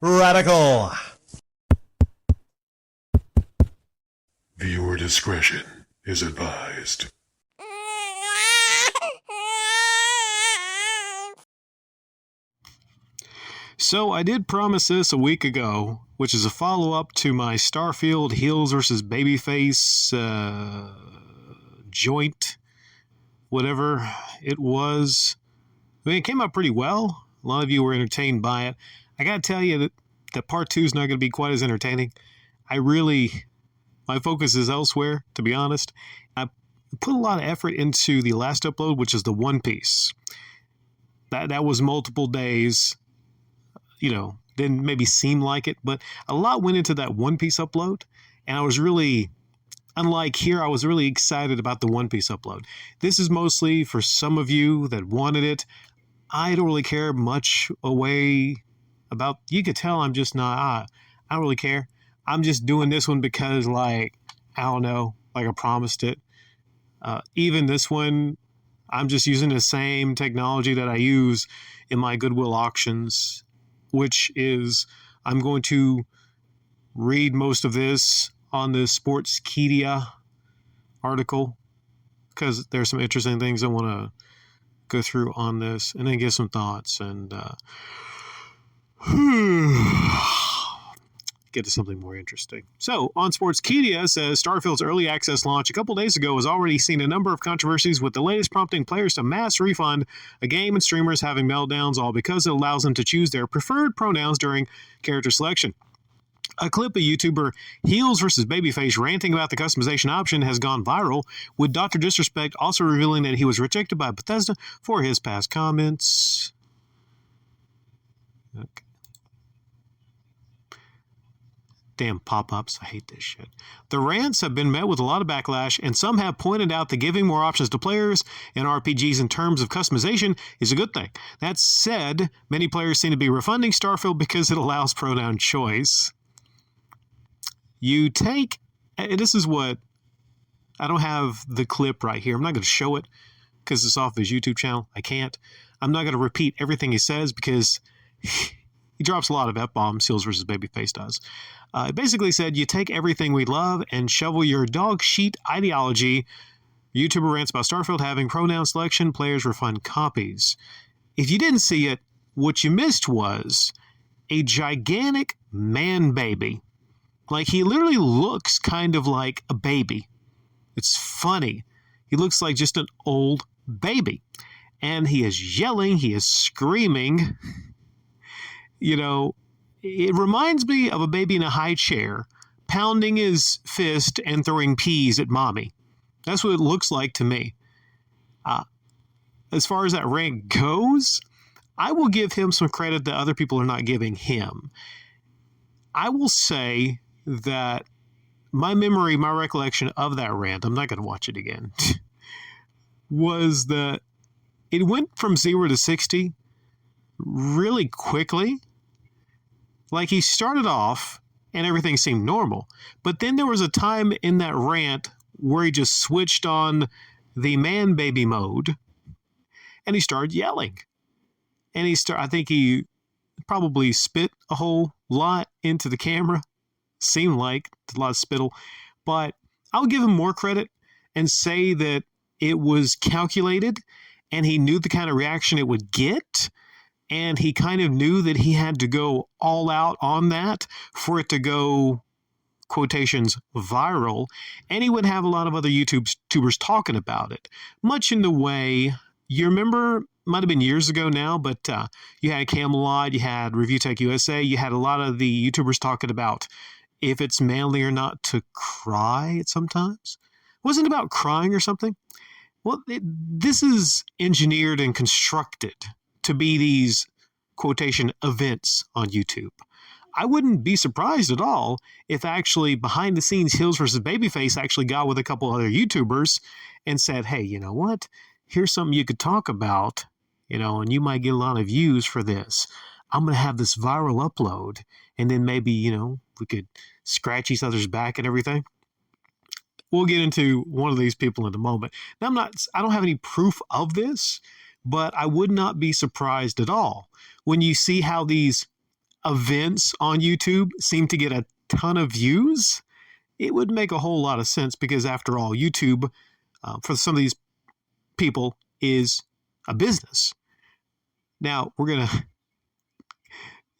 Radical. Viewer discretion is advised. So I did promise this a week ago, which is a follow-up to my Starfield Heels versus Babyface joint, whatever it was. I mean, it came out pretty well. A lot of you were entertained by it. I got to tell you that part 2 is not going to be quite as entertaining. My focus is elsewhere, to be honest. I put a lot of effort into the last upload, which is the One Piece. That was multiple days. Didn't maybe seem like it, but a lot went into that One Piece upload. And I was really, unlike here, I was really excited about the One Piece upload. This is mostly for some of you that wanted it. I don't really care much about, you could tell I'm just not, I don't really care. I'm just doing this one because, I don't know, I promised it. Even this one, I'm just using the same technology that I use in my Goodwill auctions, which is I'm going to read most of this on the Sportskeeda article because there's some interesting things I want to go through on this and then give some thoughts and get to something more interesting. So, on Sportskeeda says Starfield's early access launch a couple days ago has already seen a number of controversies, with the latest prompting players to mass refund a game and streamers having meltdowns, all because it allows them to choose their preferred pronouns during character selection. A clip of YouTuber HeelsVsBabyface ranting about the customization option has gone viral, with Dr. Disrespect also revealing that he was rejected by Bethesda for his past comments. Okay. Damn pop-ups. I hate this shit. The rants have been met with a lot of backlash, and some have pointed out that giving more options to players in RPGs in terms of customization is a good thing. That said, many players seem to be refunding Starfield because it allows pronoun choice. This is what, I don't have the clip right here. I'm not going to show it because it's off his YouTube channel. I can't. I'm not going to repeat everything he says because he drops a lot of F-bombs, HeelsVsBabyface does. It basically said, you take everything we love and shovel your dog sheet ideology. YouTuber rants about Starfield having pronoun selection, players refund copies. If you didn't see it, what you missed was a gigantic man baby. He literally looks kind of like a baby. It's funny. He looks like just an old baby. And he is yelling, he is screaming. It reminds me of a baby in a high chair, pounding his fist and throwing peas at mommy. That's what it looks like to me. As far as that rank goes, I will give him some credit that other people are not giving him. I will say that my recollection of that rant, I'm not going to watch it again, was that it went from 0 to 60 really quickly. He started off and everything seemed normal. But then there was a time in that rant where he just switched on the man baby mode and he started yelling. And I think he probably spit a whole lot into the camera. Seemed like a lot of spittle. But I'll give him more credit and say that it was calculated and he knew the kind of reaction it would get. And he kind of knew that he had to go all out on that for it to go, quotations, viral. And he would have a lot of other YouTubers talking about it. Much in the way, you remember, might have been years ago now, but you had Camelot, you had Review Tech USA, you had a lot of the YouTubers talking about if it's manly or not to cry sometimes. Wasn't it about crying or something? Well, this is engineered and constructed to be these, quotation, events on YouTube. I wouldn't be surprised at all if actually behind the scenes HeelsVsBabyface actually got with a couple other YouTubers and said, hey, you know what? Here's something you could talk about, and you might get a lot of views for this. I'm going to have this viral upload, and then maybe, we could scratch each other's back and everything. We'll get into one of these people in a moment. Now, I don't have any proof of this, but I would not be surprised at all when you see how these events on YouTube seem to get a ton of views, it would make a whole lot of sense because, after all, YouTube, for some of these people, is a business. Now, we're going to...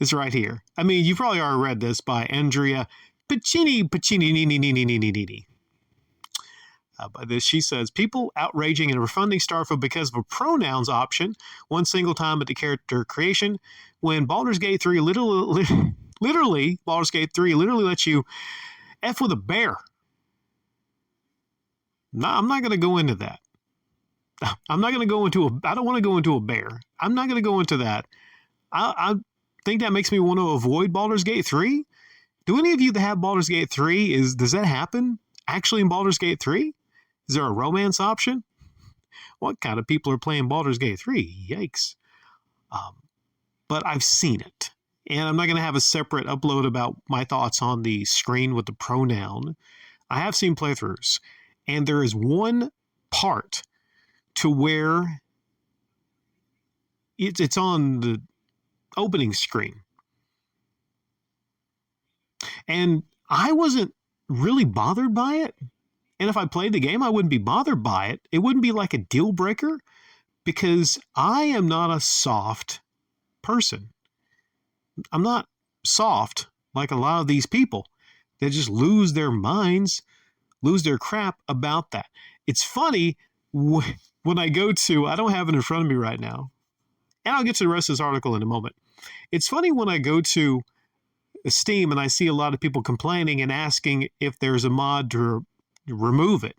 It's right here. I mean, you probably already read this by Andrea Piccini. By this, she says, people outraging and refunding Starfield because of a pronouns option one single time at the character creation, when Baldur's Gate 3 literally lets you F with a bear. No, I'm not going to go into that. I don't want to go into a bear. I'm not going to go into that. I think that makes me want to avoid Baldur's Gate 3. Do any of you that have Baldur's Gate 3, does that happen actually in Baldur's Gate 3? Is there a romance option? What kind of people are playing Baldur's Gate 3? Yikes. But I've seen it. And I'm not going to have a separate upload about my thoughts on the screen with the pronoun. I have seen playthroughs. And there is one part to where it's on the opening screen. And I wasn't really bothered by it. And if I played the game, I wouldn't be bothered by it. It wouldn't be like a deal breaker because I am not a soft person. I'm not soft like a lot of these people that just lose their minds, lose their crap about that. It's funny when I go to, I don't have it in front of me right now, and I'll get to the rest of this article in a moment. It's funny when I go to Steam and I see a lot of people complaining and asking if there's a mod to remove it.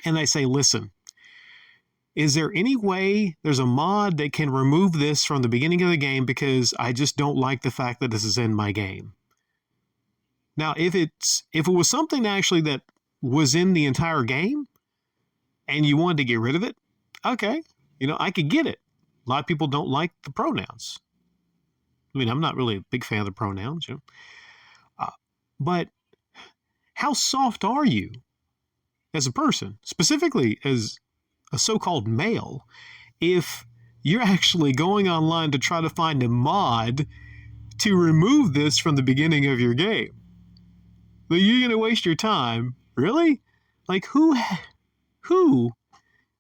And I say, listen, is there any way there's a mod that can remove this from the beginning of the game because I just don't like the fact that this is in my game? Now, if it was something actually that was in the entire game and you wanted to get rid of it, okay, I could get it. A lot of people don't like the pronouns. I mean, I'm not really a big fan of the pronouns, but how soft are you as a person, specifically as a so-called male, if you're actually going online to try to find a mod to remove this from the beginning of your game? But you're going to waste your time? Really? Like, who? I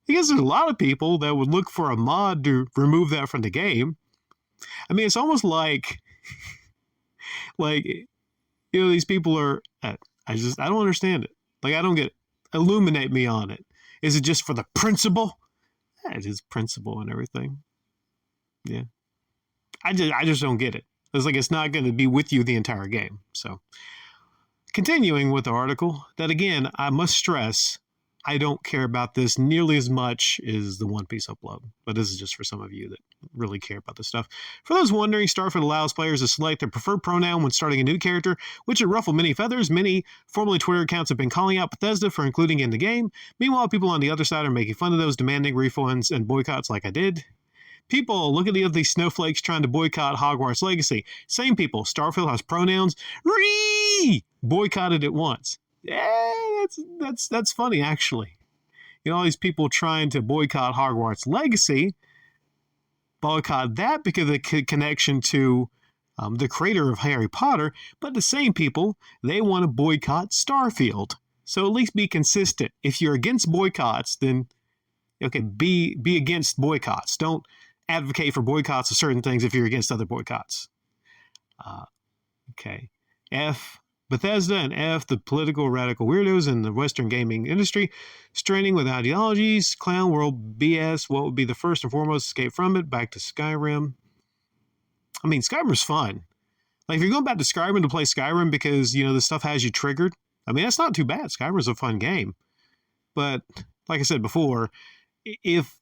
guess there's a lot of people that would look for a mod to remove that from the game. I mean, it's almost like these people are, I don't understand it. Like, I don't get it. Illuminate me on it. Is it just for the principle? It is principle and everything. Yeah. I just don't get it. It's like it's not going to be with you the entire game. So, continuing with the article, that again, I must stress, I don't care about this nearly as much as the One Piece upload. But this is just for some of you that really care about this stuff. For those wondering, Starfield allows players to select their preferred pronoun when starting a new character, which would ruffle many feathers. Many formerly Twitter accounts have been calling out Bethesda for including it in the game. Meanwhile, people on the other side are making fun of those, demanding refunds and boycotts like I did. People, look at these snowflakes trying to boycott Hogwarts Legacy. Same people, Starfield has pronouns. Boycotted it once. Yeah, that's funny, actually. All these people trying to boycott Hogwarts Legacy, boycott that because of the connection to the creator of Harry Potter, but the same people, they want to boycott Starfield. So at least be consistent. If you're against boycotts, then, okay, be against boycotts. Don't advocate for boycotts of certain things if you're against other boycotts. Okay. F, Bethesda, and F, the political radical weirdos in the Western gaming industry, straining with ideologies, clown world BS. What would be the first and foremost escape from it? Back to Skyrim. I mean, Skyrim's fun. Like, if you're going back to Skyrim to play Skyrim because, the stuff has you triggered, I mean, that's not too bad. Skyrim's a fun game. But, like I said before, if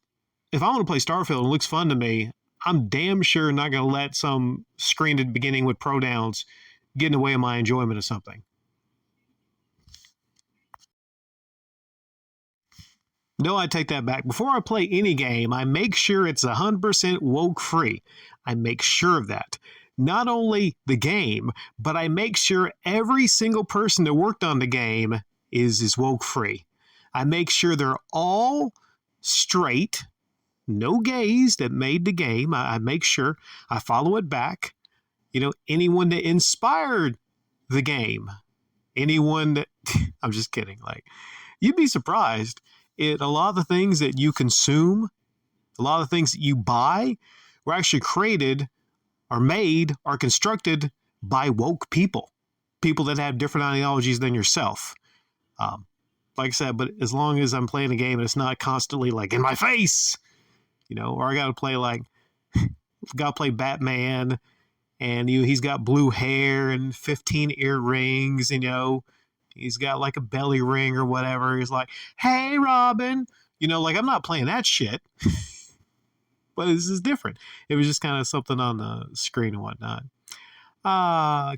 I want to play Starfield and it looks fun to me, I'm damn sure not going to let some screen at the beginning with pronouns get in the way of my enjoyment of something. No, I take that back. Before I play any game, I make sure it's 100% woke-free. I make sure of that. Not only the game, but I make sure every single person that worked on the game is woke-free. I make sure they're all straight, no gays that made the game. I make sure I follow it back. anyone that inspired the game, anyone that, I'm just kidding. Like, you'd be surprised at a lot of the things that you consume, a lot of the things that you buy were actually created or made or constructed by woke people that have different ideologies than yourself. Like I said, but as long as I'm playing a game and it's not constantly like in my face, or I got to play Batman, and he's got blue hair and 15 earrings, he's got like a belly ring or whatever. He's like, hey, Robin, like I'm not playing that shit. But this is different. It was just kind of something on the screen and whatnot.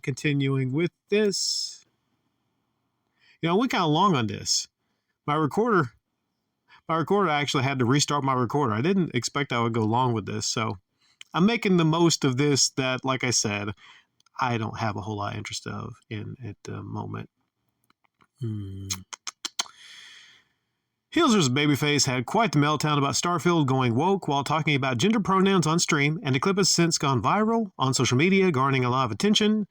Continuing with this. I went kind of long on this. My recorder actually had to restart my recorder. I didn't expect I would go long with this, so I'm making the most of this that, like I said, I don't have a whole lot of interest of at the moment. HeelsVsBabyface had quite the meltdown about Starfield going woke while talking about gender pronouns on stream, and the clip has since gone viral on social media, garnering a lot of attention.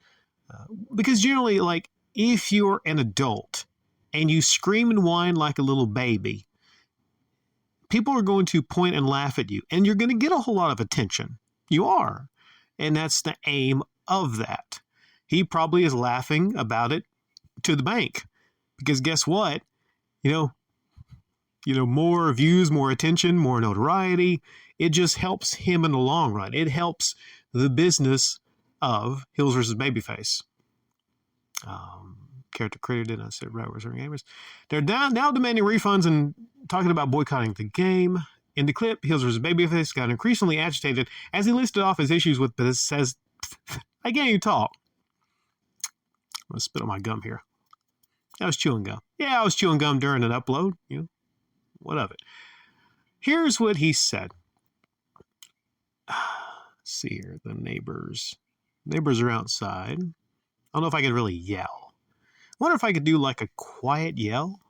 Because generally, like, if you're an adult and you scream and whine like a little baby, people are going to point and laugh at you, and you're going to get a whole lot of attention. You are. And that's the aim of that. He probably is laughing about it to the bank. Because guess what? More views, more attention, more notoriety. It just helps him in the long run. It helps the business of HeelsVsBabyface. Character creator did not say right words or gamers. They're now demanding refunds and talking about boycotting the game. In the clip, HeelsVsBabyface got increasingly agitated as he listed off his issues with this. Says, I can't even talk. I'm going to spit on my gum here. I was chewing gum. Yeah, I was chewing gum during an upload. What of it? Here's what he said. Let's see here. The neighbors. Neighbors are outside. I don't know if I could really yell. I wonder if I could do like a quiet yell.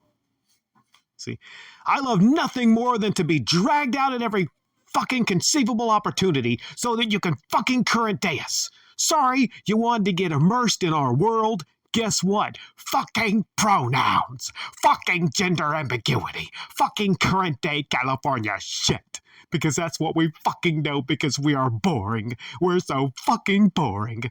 See, I love nothing more than to be dragged out at every fucking conceivable opportunity so that you can fucking current day us. Sorry, you wanted to get immersed in our world. Guess what? Fucking pronouns. Fucking gender ambiguity. Fucking current day California shit. Because that's what we fucking know, because we are boring. We're so fucking boring.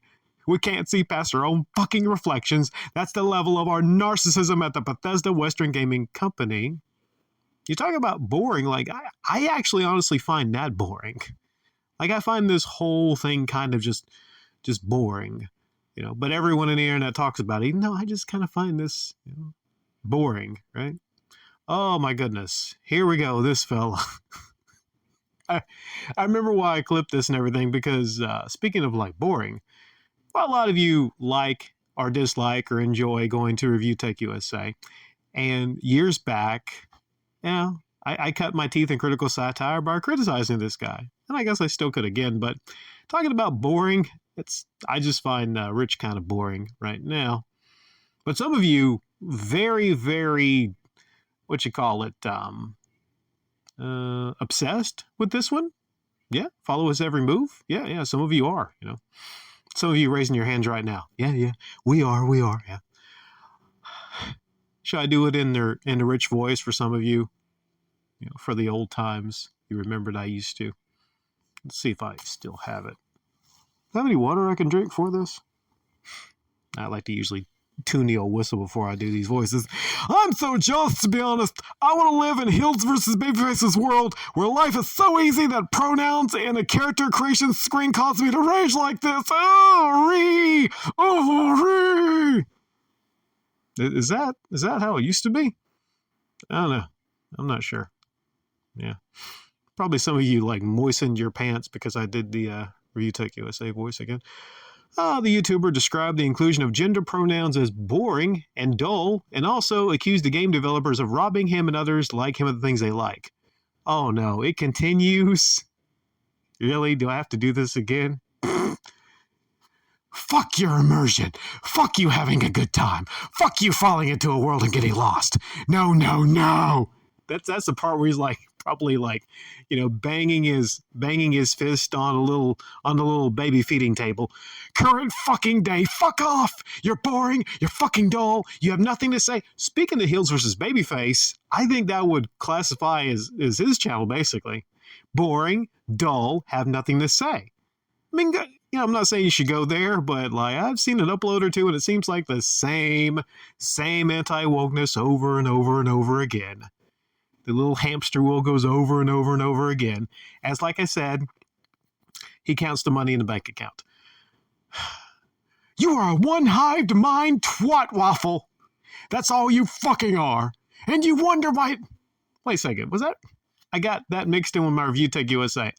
We can't see past our own fucking reflections. That's the level of our narcissism at the Bethesda Western Gaming Company. You talk about boring, like, I actually honestly find that boring. Like, I find this whole thing kind of just boring. But everyone in the internet talks about it. I just kind of find this boring, right? Oh my goodness. Here we go, this fella. I remember why I clipped this and everything, because speaking of like boring, a lot of you like or dislike or enjoy going to Review Tech USA. And years back, I cut my teeth in critical satire by criticizing this guy. And I guess I still could again, but talking about boring, I just find Rich kind of boring right now. But some of you very, very, obsessed with this one. Yeah, follow his every move. Yeah, some of you are, Some of you raising your hands right now. Yeah, we are, yeah. Should I do it in the Rich voice for some of you? For the old times you remembered I used to. Let's see if I still have it. Do I have any water I can drink for this? I like to usually tune the old whistle before I do these voices. I'm so jealous, to be honest. I want to live in HeelsVsBabyface's world where life is so easy that pronouns and a character creation screen cause me to rage like this. Oh, Is that how it used to be? I don't know. I'm not sure. Yeah. Probably some of you like moistened your pants because I did the Review Tech USA voice again. The YouTuber described the inclusion of gender pronouns as boring and dull, and also accused the game developers of robbing him and others like him of the things they like. Oh no, it continues. Really? Do I have to do this again? Fuck your immersion. Fuck you having a good time. Fuck you falling into a world and getting lost. No. That's the part where he's like probably like, banging his fist on the little baby feeding table. Current fucking day, fuck off. You're boring. You're fucking dull. You have nothing to say. Speaking of Heels versus Babyface, I think that would classify as his channel basically. Boring, dull, have nothing to say. I mean, I'm not saying you should go there, but like I've seen an upload or two, and it seems like the same anti-wokeness over and over and over again. The little hamster wheel goes over and over and over again. As like I said, he counts the money in the bank account. You are a one-hived mind twat waffle. That's all you fucking are. And you wonder why... Wait a second, was that... I got that mixed in with my Review Tech USA.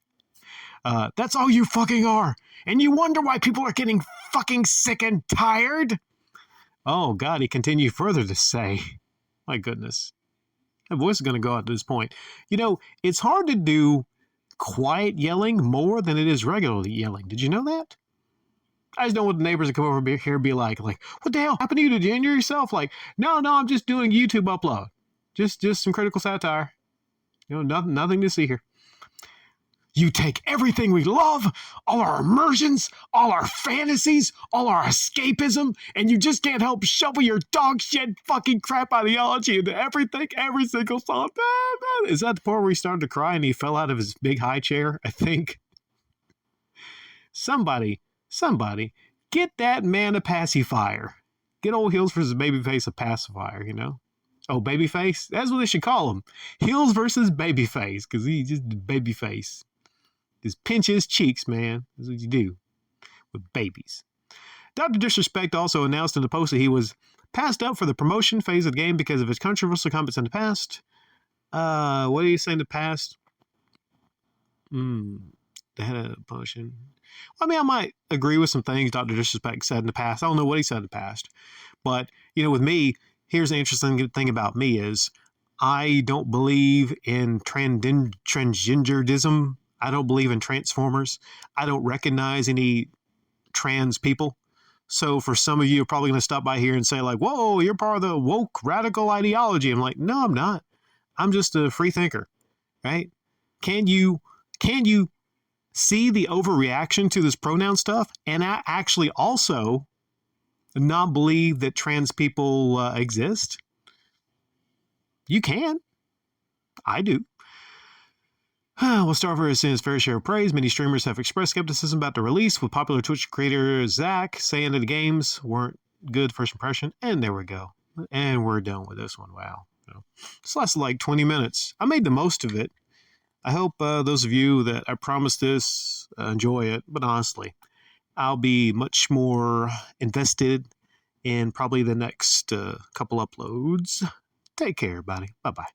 That's all you fucking are. And you wonder why people are getting fucking sick and tired? Oh, God, he continued further to say. My goodness. My voice is going to go out at this point. It's hard to do quiet yelling more than it is regular yelling. Did you know that? I just don't want the neighbors to come over here and be like, what the hell happened to you? Did you injure yourself? Like, no, I'm just doing YouTube upload. Just some critical satire. Nothing to see here. You take everything we love, all our immersions, all our fantasies, all our escapism, and you just can't help shovel your dog shit fucking crap ideology into everything, every single song. Is that the part where he started to cry and he fell out of his big high chair? I think. Somebody, get that man a pacifier. Get old Heels versus Babyface a pacifier, Oh, Babyface? That's what they should call him. Heels versus Babyface, because he's just Babyface. Just pinch his cheeks, man. That's what you do with babies. Dr. Disrespect also announced in the post that he was passed up for the promotion phase of the game because of his controversial comments in the past. What did he say in the past? They had a promotion. I mean, I might agree with some things Dr. Disrespect said in the past. I don't know what he said in the past. But, with me, here's the interesting thing about me is I don't believe in transgenderism. I don't believe in transformers. I don't recognize any trans people. So for some of you are probably going to stop by here and say like, whoa, you're part of the woke radical ideology. I'm like, no, I'm not. I'm just a free thinker, right? Can you see the overreaction to this pronoun stuff and actually also not believe that trans people exist? You can. I do. Well, Starfield has seen its fair share of praise. Many streamers have expressed skepticism about the release, with popular Twitch creator Zach saying that the games weren't good first impression. And there we go. And we're done with this one. Wow. This lasted like 20 minutes. I made the most of it. I hope those of you that I promised this enjoy it. But honestly, I'll be much more invested in probably the next couple uploads. Take care, everybody. Bye-bye.